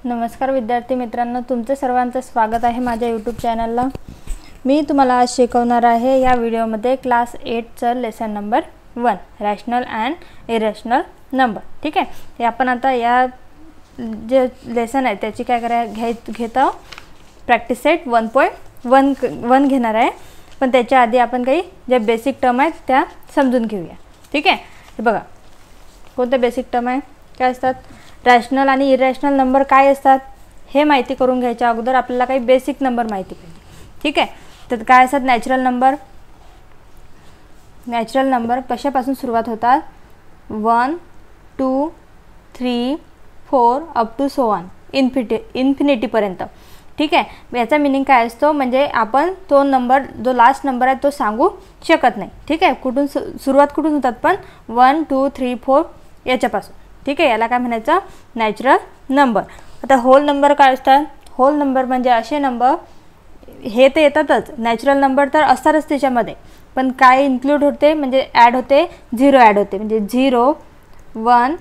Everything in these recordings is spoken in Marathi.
नमस्कार विद्यार्थी मित्रांनो, तुमचं सर्वांचं स्वागत आहे माझ्या यूट्यूब चॅनलला। मी तुम्हाला आज शिकवणार आहे या व्हिडिओमध्ये क्लास 8चं lesson number 1 rational and irrational number. ठीक आहे, ते आपण आता या जे लेसन आहे त्याची काय घेतो प्रॅक्टिस सेट 1.1 घेणार आहे। पण त्याच्या आधी आपण काही जे बेसिक टर्म आहेत त्या समजून घेऊया। ठीक आहे, हे बघा कोणते बेसिक टर्म आहे, काय असतात, रॅशनल आणि इरॅशनल नंबर काय असतात हे माहिती करून घ्यायच्या अगोदर आपल्याला काही बेसिक नंबर माहिती पाहिजे। ठीक आहे, तर काय असतात नॅचरल नंबर। नॅचरल नंबर कशापासून सुरुवात होतात, 1 2 3 4 up to so on infinity पर्यंत। ठीक आहे, याचा मीनिंग काय असतो, म्हणजे आपण तो नंबर जो लास्ट नंबर आहे तो सांगू शकत नाही। ठीक आहे, कुठून सुरुवात कुठून होतात पण 1 2 3 4 याच्यापासून। ठीक आहे, याला काय म्हणायचं नॅचरल नंबर। आता होल नंबर काय असतात, होल नंबर म्हणजे असे नंबर हे तर येतातच, नॅचरल नंबर तर असतातच त्याच्यामध्ये, पण काय इन्क्लूड होते म्हणजे ॲड होते, 0 ॲड होते, म्हणजे 0 1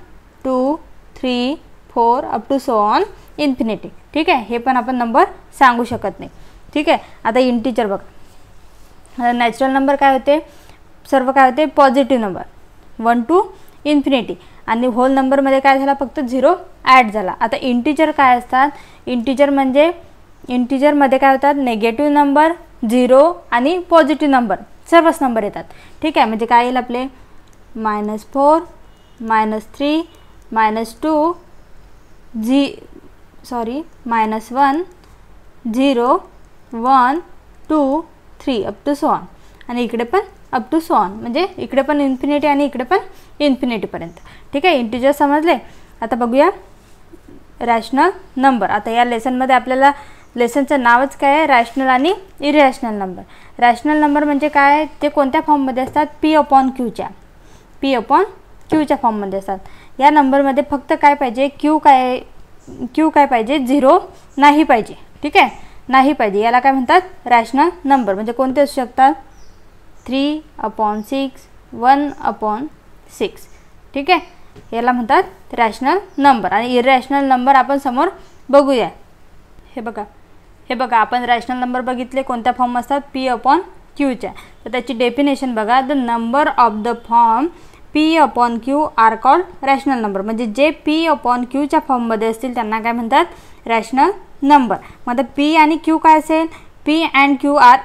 2 3 4 up to so on infinity. ठीक आहे, हे पण आपण नंबर सांगू शकत नाही। ठीक आहे, आता इंटीजर बघा, नॅचरल नंबर काय होते, सर्व काय होते पॉझिटिव्ह नंबर 1 टू इन्फिनिटी, आणि होल नंबरमध्ये काय झाला फक्त 0 ॲड झाला। आता इंटीजर काय असतात, इंटीजरमध्ये काय होतात नेगेटिव्ह नंबर, 0 आणि पॉझिटिव्ह नंबर सर्वच नंबर येतात। ठीक आहे, म्हणजे काय येईल आपले -4 -3 -2 -1 0 1 2 3 अप टू सो ऑन, आणि इकडे पण अप टू सो ऑन, म्हणजे इकडे पण इन्फिनिटी आणि इकडे पण इन्फिनिटी पर्यंत। ठीक आहे, इंटीजर समजले। आता बघूया रॅशनल नंबर। आता या लेसनमध्ये आपल्याला लेसनचं नावच काय आहे, रॅशनल आणि इरॅशनल नंबर। रॅशनल नंबर म्हणजे काय, ते कोणत्या फॉर्ममध्ये असतात, P/Qच्या फॉर्ममध्ये असतात। या नंबरमध्ये फक्त काय पाहिजे, क्यू काय पाहिजे, 0 नाही पाहिजे। ठीक आहे, नाही पाहिजे, याला काय म्हणतात रॅशनल नंबर। म्हणजे कोणते असू शकतात 3/6 1/6। ठीक आहे, याला म्हणतात रॅशनल नंबर। आणि इरॅशनल नंबर आपण समोर बघूया। हे बघा आपण रॅशनल नंबर बघितले कोणत्या फॉर्म असतात, P/Qच्या। तर त्याची डेफिनेशन बघा, the number of the form P/Q are called rational number. म्हणजे जे P/Qच्या फॉर्ममध्ये असतील त्यांना काय म्हणतात रॅशनल नंबर। मग आता P आणि Q काय असेल, P and Q are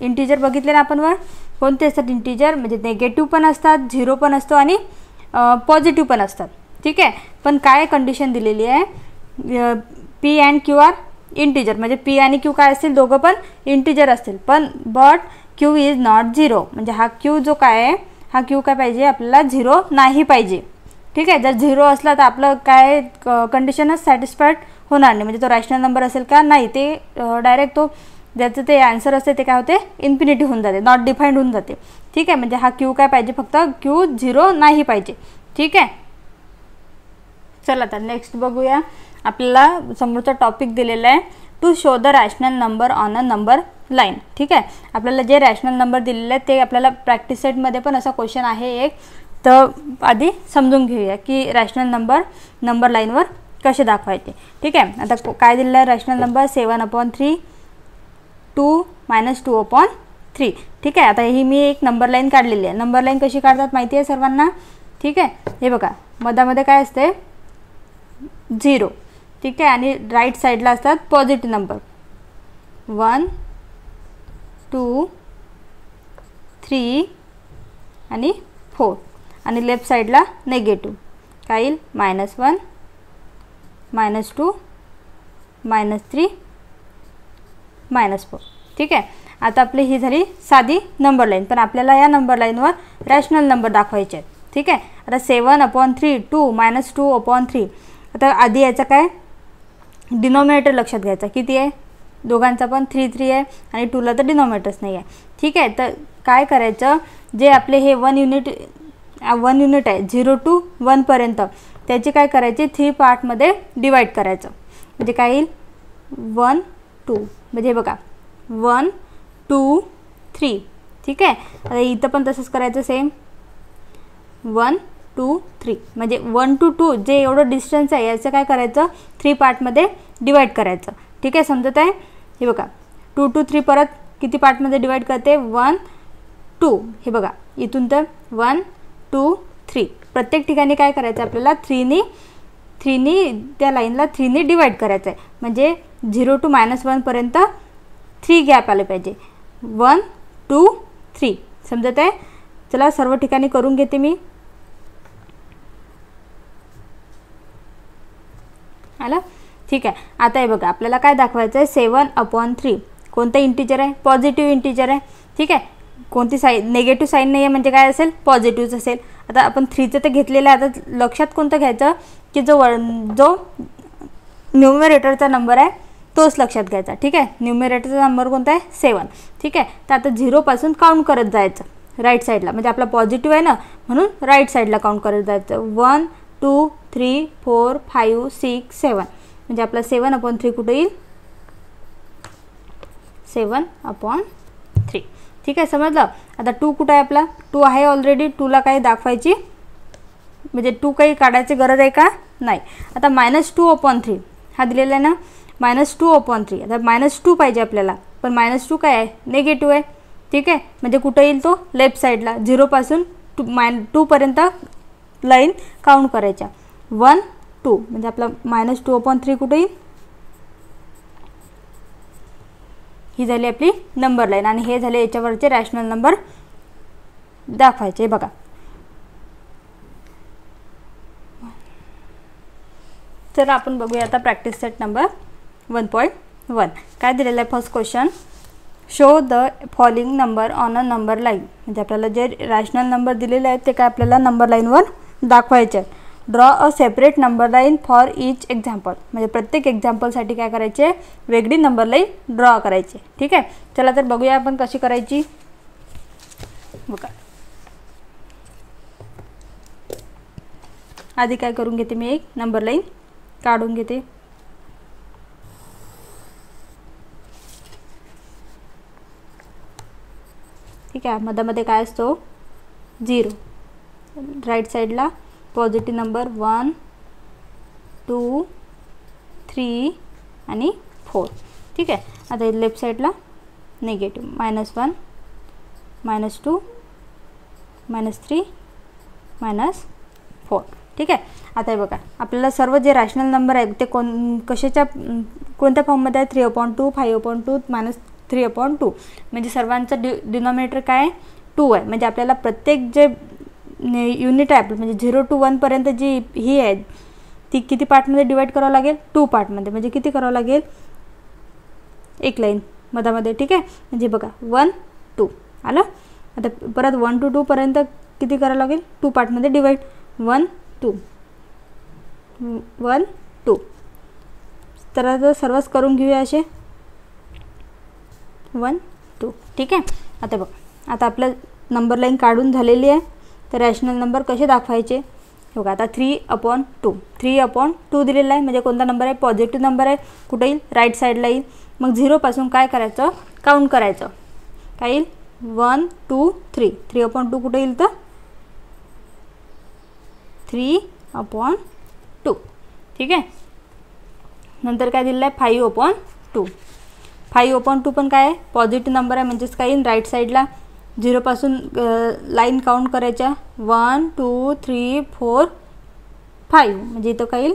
integer बघितले ना आपण वर, कोणते असतात इंटीजर, म्हणजे नेगेटिव्ह पण असतात, 0 पण असतो आणि पॉझिटिव्ह पण असतात। ठीक आहे, पण काय कंडिशन दिलेली आहे, P and Q are integer, म्हणजे P आणि Q काय असतील, दोघं पण इंटीजर असतील, पण बट Q इज नॉट 0, म्हणजे हा Q जो काय आहे, हा Q काय पाहिजे आपल्याला 0 नाही पाहिजे। ठीक आहे, जर 0 असला तर आपलं काय कंडिशनच सॅटिस्फाईड होणार नाही, म्हणजे तो रॅशनल नंबर असेल का नाही, ते डायरेक्ट तो ज्याचं ते आन्सर असते ते काय होते इन्फिनिटी होऊन जाते, नॉट डिफाईंड होऊन जाते। ठीक आहे, म्हणजे हा Q काय पाहिजे, फक्त Q 0 नाही पाहिजे। ठीक आहे, चला तर नेक्स्ट बघूया। आपल्याला समोरचा टॉपिक दिलेला आहे, to show the rational number on a number line. ठीक आहे, आपल्याला जे रॅशनल नंबर दिलेले आहेत ते आपल्याला प्रॅक्टिस सेटमध्ये पण असा क्वेश्चन आहे एक, तर आधी समजून घेऊया की रॅशनल नंबर लाईनवर कसे दाखवायचे। ठीक आहे, आता काय दिलेलं आहे रॅशनल नंबर 7/3 2 -2/3। ठीक आहे, आता ही मी एक नंबर लाईन काढलेली आहे। नंबर लाईन कशी काढतात माहिती आहे सर्वांना। ठीक आहे, हे बघा मधामध्ये काय असते 0। ठीक आहे, आणि राईट साईडला असतात पॉझिटिव्ह नंबर 1 2 3 आणि 4, आणि लेफ्ट साईडला नेगेटिव्ह काय येईल -1 -2 -3 -4। ठीक आहे, आता आपली ही झाली साधी नंबर लाईन, पण आपल्याला या नंबर लाईनवर रॅशनल नंबर दाखवायचे आहेत। ठीक आहे, आता 7/3 2 -2/3। आता आधी याचा काय डिनॉमिनेटर लक्षात घ्यायचा, किती आहे दोघांचा पण 3 आहे, आणि 2ला तर डिनॉमिनेटर्स नाही आहे। ठीक आहे, तर काय करायचं, जे आपले हे 1 युनिट आहे 0 to 1 पर्यंत, त्याची काय करायची 3 पार्टमध्ये डिवाईड करायचं, म्हणजे काय येईल 1 2, म्हणजे बघा 1 2 3। ठीक आहे, आता इथं पण तसंच करायचं, सेम 1 2 3 म्हणजे 1 to 2 जे एवढं डिस्टन्स आहे याचं काय करायचं 3 पार्टमध्ये डिवाइड करायचं. ठीक आहे, समजत आहे. हे बघा 2 to 3 परत किती पार्टमध्ये डिवाइड करते 1 2. हे बघा इथून तर 1 2 3 प्रत्येक ठिकाणी काय करायचं आपल्याला 3नी त्या लाईनला 3नी डिवाइड करायचं आहे. म्हणजे 0 to -1 पर्यंत 3 गॅप आले पाहिजे. 1 2 3 समजत आहे. चला सर्व ठिकाणी करून घेते मी. आलं, ठीक आहे. आता हे बघा आपल्याला काय दाखवायचं आहे 7/3 कोणतं इंटिजर आहे पॉझिटिव्ह इंटिजर आहे. ठीक आहे, कोणती साईन नेगेटिव्ह साईन नाही आहे म्हणजे काय असेल पॉझिटिव्हच असेल. आता आपण 3चं तर घेतलेलं आहे. आता लक्षात कोणतं घ्यायचं की जो न्यूमरेटरचा नंबर आहे तोच लक्षात घ्यायचा. ठीक आहे, न्यूमरेटरचा नंबर कोणता आहे 7. ठीक आहे, तर आता 0 पासून काउंट करत जायचं राईट साईडला. म्हणजे आपला पॉझिटिव्ह आहे ना म्हणून राईट साईडला काउंट करत जायचं. 1 2 3 4 5 6 7 म्हणजे आपला 7/3 कुठे येईल 7/3. ठीक आहे, समजलं. आता 2 कुठं आहे आपला 2 आहे ऑलरेडी. 2ला काही दाखवायची म्हणजे 2 काही काढायची गरज आहे का नाही. आता -2/3 हा दिलेला आहे ना -2/3. आता -2 पाहिजे आपल्याला पण -2 काय आहे निगेटिव्ह आहे. ठीक आहे, म्हणजे कुठं येईल तो लेफ्ट साईडला 0 पासून 2 पर्यंत लाईन काउंट करायच्या. 1 2 म्हणजे आपला -2/3 कुठे येईल ही झाली आपली नंबर लाईन. आणि हे झाले याच्यावरचे रॅशनल नंबर दाखवायचे. बघा तर आपण बघूया आता प्रॅक्टिस सेट नंबर 1.1 काय दिलेलं आहे. First question show the following number on a number line. म्हणजे आपल्याला जे रॅशनल नंबर दिलेले आहेत ते काय आपल्याला नंबर लाईनवर दाखवायचे आहेत. Draw a separate number line for each example. म्हणजे प्रत्येक एक्झाम्पलसाठी काय करायचे वेगळी नंबर लाईन ड्रॉ करायची. ठीक आहे, चला तर बघूया आपण कशी करायची. बघा आधी काय करून घेते मी एक नंबर लाईन काढून घेते. ठीक आहे, मधामध्ये काय असतो 0. राईट साईडला पॉझिटिव्ह नंबर 1 2 3 आणि 4. ठीक आहे, आता लेफ्ट साईडला निगेटिव्ह -1 -2 -3 -4. ठीक आहे, आता हे बघा आपल्याला सर्व जे रॅशनल नंबर आहेत ते कोणत्या फॉर्ममध्ये आहे 3/2 5/2 -3/2. म्हणजे सर्वांचं डिनॉमिनेटर काय आहे 2 आहे. म्हणजे आपल्याला प्रत्येक जे युनिट आहे आपलं म्हणजे 0 to 1 पर्यंत जी ही आहे ती किती पार्टमध्ये डिवाइड करावं लागेल 2 पार्टमध्ये. म्हणजे किती करावं लागेल एक लाईन मधामध्ये. ठीक आहे, म्हणजे बघा 1 2 आलं. आता परत 1 to 2 पर्यंत किती करावं लागेल 2 पार्टमध्ये डिवाइड 1 2 1 2. तर आता सर्वच करून घेऊया असे 1 2. ठीक आहे, आता बघा आता आपलं नंबर लाईन काढून झालेली आहे. तर रॅशनल नंबर कसे दाखवायचे बघा. आता 3/2 दिलेला आहे म्हणजे कोणता नंबर आहे पॉझिटिव्ह नंबर आहे. कुठे येईल राईट साईडला येईल. मग 0 पासून काय करायचं काउंट करायचं. काय येईल 1 2 3 3/2 कुठे येईल तर 3/2. ठीक आहे, नंतर काय दिलेलं आहे 5/2. 5/2 पण काय आहे पॉझिटिव्ह नंबर आहे म्हणजेच काय येईल राईट साईडला 0 पासून लाईन काउंट करायच्या 1 2 3 4 5. म्हणजे इथं काय येईल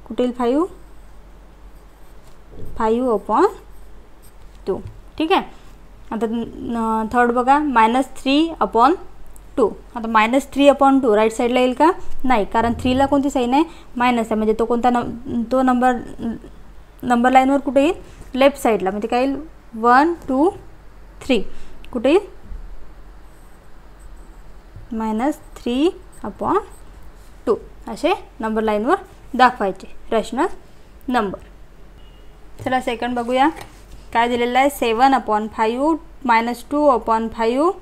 कुठे येईल 5/2. ठीक आहे, आता थर्ड बघा -3/2. आता -3/2 राईट साईडला येईल का नाही कारण 3ला कोणती साईन आहे मायनस आहे. म्हणजे तो कोणता तो नंबर लाईनवर कुठे येईल लेफ्ट साईडला. म्हणजे काय येईल 1 2 3 कुठे येईल -3/2. असे नंबर लाईनवर दाखवायचे रॅशनल नंबर. चला सेकंड बघूया काय दिलेलं आहे 7/5 -2/5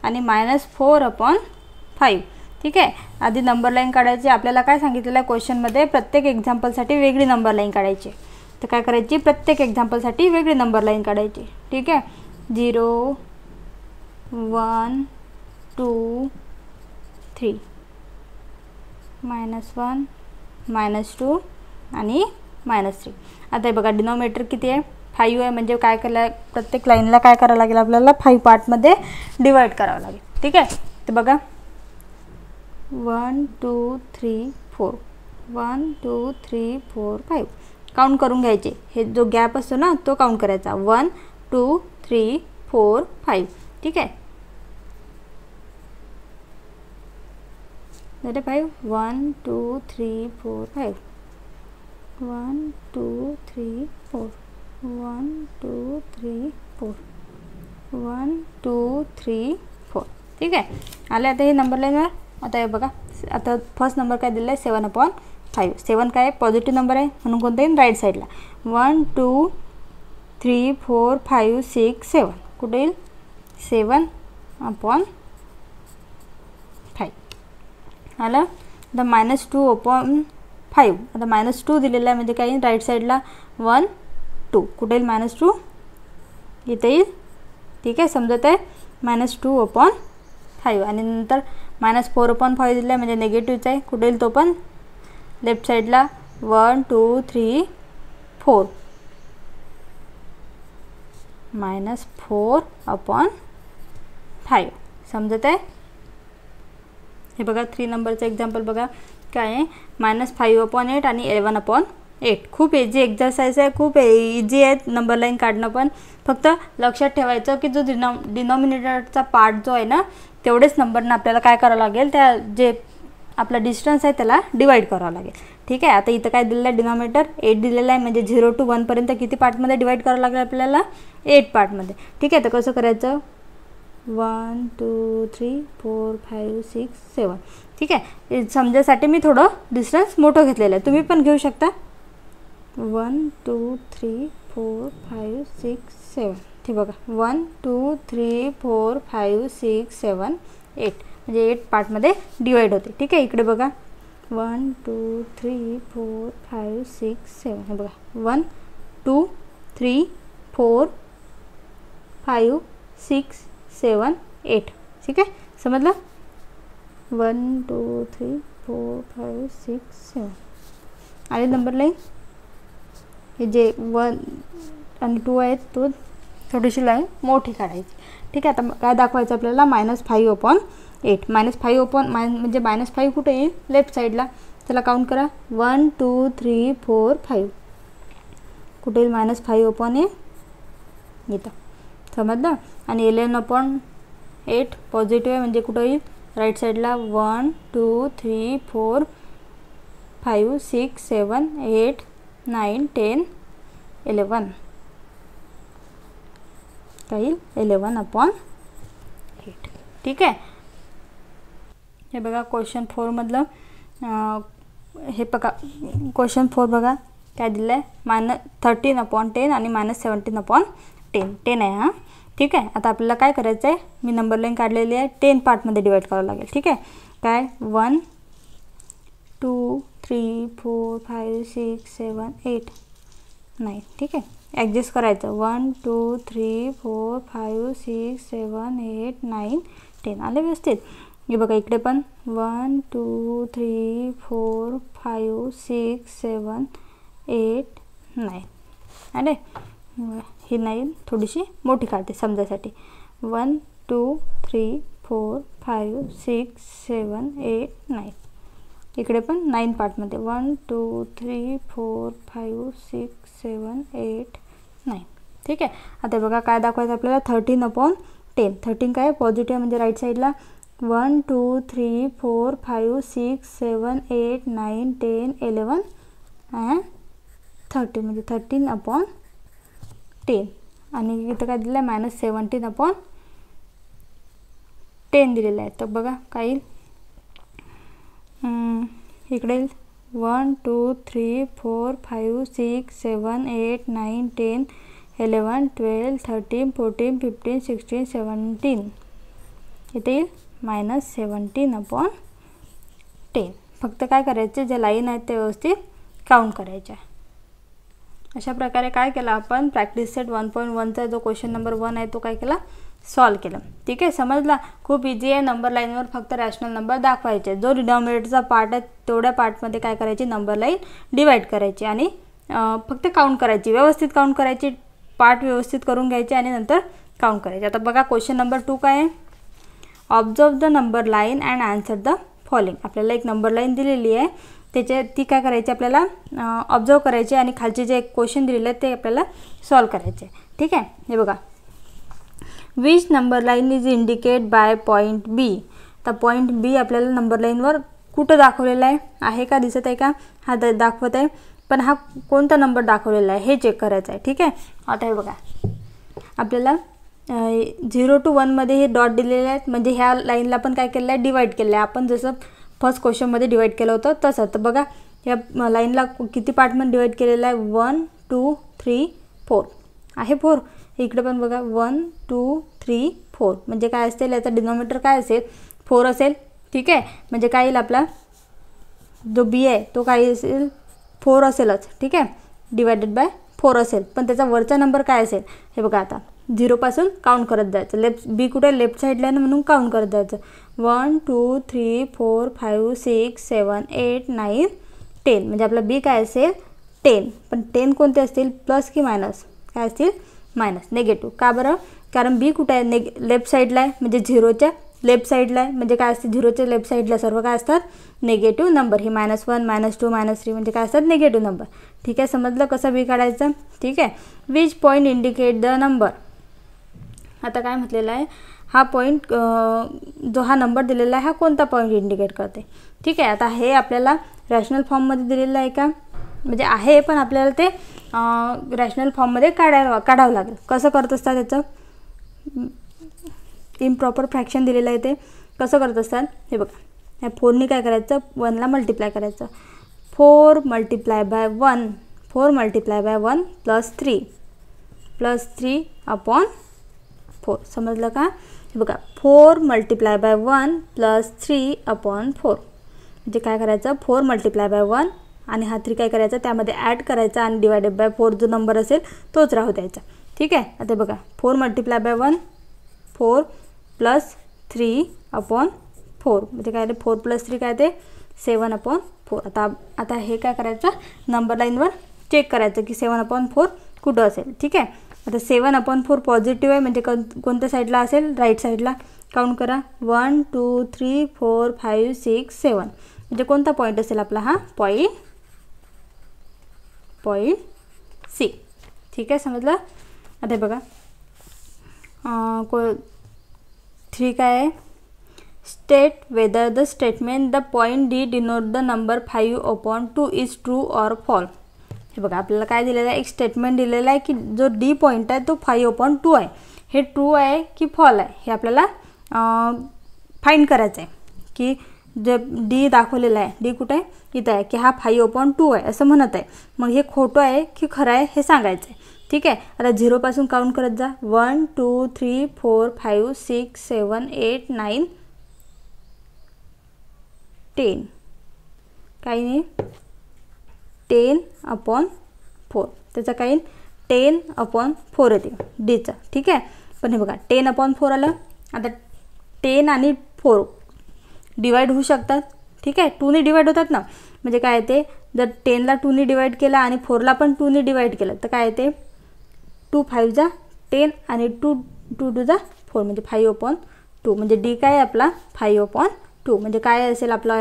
आणि -4/5. ठीक आहे, आधी नंबर लाईन काढायची. आपल्याला काय सांगितलेलं आहे क्वेश्चनमध्ये प्रत्येक एक्झाम्पलसाठी वेगळी नंबर लाईन काढायची. तर काय करायची प्रत्येक एक्झाम्पलसाठी वेगळी नंबर लाईन काढायची. ठीक आहे, 0 1 2 3 -1 -2 आणि -3. आता हे बघा डिनॉमिनेटर किती आहे 5 आहे, म्हणजे काय करायला प्रत्येक लाईनला काय करावं लागेल आपल्याला 5 पार्टमध्ये डिवाइड करावं लागेल. ठीक आहे, तर बघा 1 2 3 4 1 2 3 4 5 काउंट करून घ्यायचे. हे जो गॅप असतो ना तो काउंट करायचा 1 2 3 4 5. ठीक आहे, झाले 5 1 2 3 4 5 1 2 3 4 1 2 3 4 1 2 3 4. ठीक आहे, आले आता हे नंबर लाईनवर. आता हे बघा आता फर्स्ट नंबर काय दिलेला आहे 7/5. 7 काय पॉझिटिव्ह नंबर आहे म्हणून कोणतं येईल राईट साईडला. 1 2 3 4 5 6 7 कुठे येईल 7/5 आलं. आता -2/5 आता -2 दिलेला आहे म्हणजे काय येईल राईट साईडला 1 2 कुठे येईल -2 इथे येईल. ठीक आहे, समजत आहे -2/5 आणि नंतर -4/5 दिलं आहे म्हणजे निगेटिव्हच आहे कुठे येईल तो पण लेफ्ट साईडला 1 2 3 4 -4/5 समजत आहे. हे बघा 3 नंबरचं एक्झाम्पल बघा काय आहे -5/8 आणि 11/8. खूप इझी एक्झरसाइज आहे, खूप इझी आहे नंबर लाईन काढणं. पण फक्त लक्षात ठेवायचं की जो डिनॉमिनेटरचा पार्ट जो आहे ना तेवढेच नंबरनं आपल्याला काय करावं लागेल त्या जे आपला डिस्टन्स आहे त्याला डिवाइड करावं लागेल. ठीक आहे, आता इथं काय दिलेलं आहे डिनॉमिनेटर 8 दिलेला आहे म्हणजे 0 to 1 पर्यंत किती पार्टमध्ये डिवाइड करावं लागेल आपल्याला 8 पार्टमध्ये. ठीक आहे, तर कसं करायचं 1 2 3 4 5 6 7. ठीक आहे, समजायसाठी मी थोडं डिस्टन्स मोठं घेतलेलं आहे, तुम्ही पण घेऊ शकता. 1 2 3 4 5 6 7. ठीक बघा 1 2 3 4 5 6 7 8 म्हणजे 8 पार्टमध्ये डिवाइड होते. ठीक आहे, इकडे बघा 1 2 3 4 5 6 7 हे बघा 1 2 3 4 5 6 7 8. ठीक आहे, समजलं 1 2 3 4 5 6 7 आणि नंबर लाईन हे जे 1 आणि 2 आहेत तो थोडीशी लाईन मोठी काढायची. ठीक आहे, आता काय दाखवायचं आपल्याला -5/8 -5 म्हणजे -5 कुठे येईल लेफ्ट साईडला. त्याला काउंट करा 1 2 3 4 5 कुठे येईल -5/8 इथं समजलं. आणि 11/8 पॉझिटिव्ह आहे म्हणजे कुठं येईल राईट साईडला 1 2 3 4 5 6 7 8 9 10 11 काय येईल 11/8. ठीक आहे, हे बघा क्वेश्चन 4 मधलं हे बघा क्वेश्चन 4 बघा काय दिलं आहे -13/10 आणि -17/10 10 आहे हा. ठीक आहे, आता आपल्याला काय करायचं आहे मी नंबर लाईन काढलेली आहे 10 पार्टमध्ये डिवाइड करावं लागेल. ठीक आहे, काय 1 2 3 4 5 6 7 8 9. ठीक आहे, ॲडजस्ट करायचं 1 2 3 4 5 6 7 8 9 10 आले व्यवस्थित. हे बघा इकडे पण 1 2 3 4 5 6 7 8 9 आले. ही लाईन थोडीशी मोठी काढते समजायसाठी 1 2 3 4 5 6 7 8 9. इकडे पण 9 पार्टमध्ये 1 2 3 4 5 6 7 8 9. ठीक आहे, आता बघा काय दाखवायचं आपल्याला 13/10. 13 काय पॉझिटिव्ह म्हणजे राईट साईडला 1 2 3 4 5 6 7 8 9 10 11 and 13 म्हणजे 13/10 आणि इथं काय दिलं आहे -17/10 दिलेलं आहे. तर बघा काय येईल इकडे 1 2 3 4 5 6 7 8 9 10 11 12 13 14 15 16 17 इथे येईल -17/10. फक्त काय करायचे जे लाईन आहेत ते व्यवस्थित काउंट करायच्या. अशा प्रकारे काय केलं आपण प्रॅक्टिस सेट 1.1चा जो क्वेश्चन नंबर 1 आहे तो काय केला सॉल्व केलं. ठीक आहे, समजला. खूप इझी आहे. नंबर लाईनवर फक्त रॅशनल नंबर दाखवायचे. जो डिनॉमिनेटरचा पार्ट आहे तेवढ्या पार्टमध्ये काय करायची, नंबर लाईन डिवाईड करायची आणि फक्त काउंट करायची, व्यवस्थित काउंट करायची, पार्ट व्यवस्थित करून घ्यायचे आणि नंतर काउंट करायचे. आता बघा क्वेश्चन नंबर 2 काय आहे. Observe the number line and answer the following. आपल्याला एक नंबर लाईन दिलेली आहे, ती काय करायची, आपल्याला ऑब्झर्व करायची आणि खालचे जे क्वेश्चन दिलेले आहेत ते आपल्याला सॉल्व करायचे. ठीक आहे, हे बघा. Which number line is indicate by point B. तर पॉईंट बी आपल्याला नंबर लाईनवर कुठं दाखवलेला आहे का, दिसत आहे का, हा दाखवत आहे, पण हा कोणता नंबर दाखवलेला आहे हे चेक करायचं आहे. ठीक आहे, आता हे बघा, आपल्याला 0 to 1 मध्ये हे डॉट दिलेले आहेत, म्हणजे ह्या लाईनला पण काय केलं आहे, डिवाईड केलं आहे. आपण जसं फर्स्ट क्वेश्चनमध्ये डिवाईड केलं होतं तसं. तर बघा, या लाईनला किती पार्टमध्ये डिवाईड केलेलं आहे, 1 2 3 4 आहे. 4 इकडे पण बघा, 1 2 3 4 म्हणजे काय असेल, याचा डिनॉमिनेटर काय असेल, 4 असेल. ठीक आहे, म्हणजे काय येईल, आपला जो बी आहे तो काय असेल, 4 असेलच. ठीक आहे, डिवायडेड बाय 4 असेल, पण त्याचा वरचा नंबर काय असेल, हे बघा. आता 0 पासून काउंट करत जायचं. बी कुठे, लेफ्ट साईडला आहे ना, म्हणून काउंट करत जायचं. 1 2 3 4 5 6 7 8 9 10 म्हणजे आपला बी काय असेल, 10. पण 10 कोणते असतील, प्लस की मायनस, काय असतील, मायनस, निगेटिव्ह. का बरं, कारण बी कुठे आहे, लेफ्ट साईडला आहे, म्हणजे 0च्या लेफ्ट साईडला आहे, म्हणजे काय असते, 0च्या लेफ्ट साईडला सर्व काय असतात, निगेटिव्ह नंबर. ही -1 -2 -3 म्हणजे काय असतात, निगेटिव्ह नंबर. ठीक आहे, समजलं कसं बी काढायचं. ठीक आहे, which point indicate the number. आता काय म्हटलेलं आहे, हा पॉईंट जो हा नंबर दिलेला आहे हा कोणता पॉईंट इंडिकेट करते. ठीक आहे, आता हे आपल्याला रॅशनल फॉर्ममध्ये दिलेलं आहे का, म्हणजे आहे, पण आपल्याला ते रॅशनल फॉर्ममध्ये काढावं लागेल. कसं करत असतात, त्याचं इम्प्रॉपर फ्रॅक्शन दिलेलं आहे, ते कसं करत असतात, हे बघा. ह्या 4नी काय करायचं, 1ला मल्टिप्लाय करायचं. 4 multiply by 1 4 multiply by 1 plus 3 upon 4. समजलं का, हे बघा. 4 मल्टिप्लाय बाय 1 प्लस 3 अपॉन 4 म्हणजे काय करायचं, 4 मल्टिप्लाय बाय 1 आणि हा 3 काय करायचा, त्यामध्ये ॲड करायचा आणि डिवायडेड बाय 4 जो नंबर असेल तोच राहू द्यायचा. ठीक आहे, आता बघा, 4 मल्टिप्लाय बाय 1 4 प्लस 3 अपॉन 4 म्हणजे काय, 4 प्लस 3 काय ते 7 अपॉन 4. आता हे काय करायचं, नंबर लाईनवर चेक करायचं की 7 अपॉन 4 कुठं असेल. ठीक आहे, आता 7 अपॉन 4 पॉझिटिव्ह आहे, म्हणजे कोणत्या साईडला असेल, राईट साईडला. काउंट करा, 1 2 3 4 5 6 7 म्हणजे कोणता पॉईंट असेल आपला, हा पॉईंट सी. ठीक आहे, समजलं. आता बघा, 3 काय आहे, state whether the statement the point D denote the number 5 upon 2 is true or false. हे बघा, आपल्याला काय दिलेलं आहे, एक स्टेटमेंट दिलेलं आहे की जो डी पॉईंट आहे तो 5/2 आहे. हे ट्रू आहे की फॉल आहे हे आपल्याला फाइंड करायचं आहे. की जे डी दाखवलेलं आहे, डी कुठे आहे, इथं आहे, की हा 5/2 आहे असं म्हणत आहे. मग हे खोटं आहे की खरं आहे हे सांगायचं आहे. ठीक आहे, आता 0 पासून काउंट करत जा. 1 2 3 4 5 6 7 8 9 10 काही नाही, 10/4 त्याचा काही 10/4 येते डीचं. ठीक आहे, पण हे बघा 10/4 आलं. आता 10 आणि 4 डिवाईड होऊ शकतात. ठीक आहे, 2ने डिवाईड होतात ना, म्हणजे काय येते, जर 10ला 2ने डिवाईड केला आणि 4ला पण 2ने डिवाईड केलं तर काय येते, 2 5 जा 10 आणि 2 2 जा 4 म्हणजे 5/2 म्हणजे डी काय आपला 5/2 म्हणजे काय असेल आपला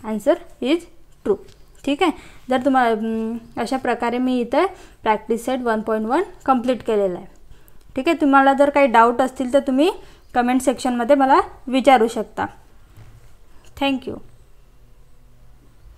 आन्सर इज ट्रू. ठीक आहे, जर तुम्हाला अशा प्रकारे मी इथं प्रॅक्टिस सेट 1.1 कंप्लीट केलेला आहे. ठीक आहे, तुम्हाला जर काही डाऊट असतील तर तुम्ही कमेंट सेक्शनमध्ये मला विचारू शकता. थँक्यू.